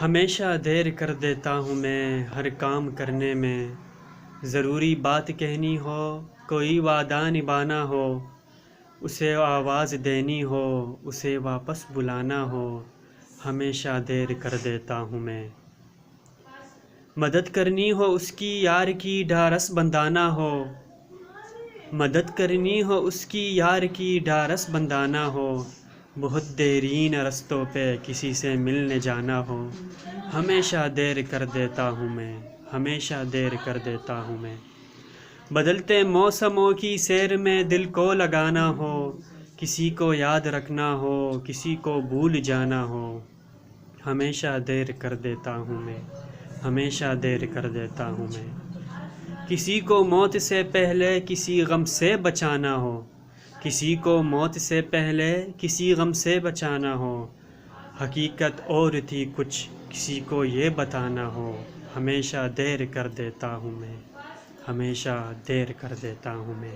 ہمیشہ دیر کر دیتا ہوں میں ہر کام کرنے میں، ضروری بات کہنی ہو، کوئی وعدہ نبھانا ہو، اسے آواز دینی ہو، اسے واپس بلانا ہو، ہمیشہ دیر کر دیتا ہوں میں۔ مدد کرنی ہو اس کی یار کی ڈھارس بندھانا ہو، مدد کرنی ہو اس کی یار کی ڈھارس بندھانا ہو، بہت دیرین رستوں پہ کسی سے ملنے جانا ہو، ہمیشہ دیر کر دیتا ہوں میں، ہمیشہ دیر کر دیتا ہوں میں۔ بدلتے موسموں کی سیر میں دل کو لگانا ہو، کسی کو یاد رکھنا ہو، کسی کو بھول جانا ہو، ہمیشہ دیر کر دیتا ہوں میں، ہمیشہ دیر کر دیتا ہوں میں۔ کسی کو موت سے پہلے کسی غم سے بچانا ہو، کسی کو موت سے پہلے کسی غم سے بچانا ہو، حقیقت اور تھی کچھ کسی کو یہ بتانا ہو، ہمیشہ دیر کر دیتا ہوں میں، ہمیشہ دیر کر دیتا ہوں میں۔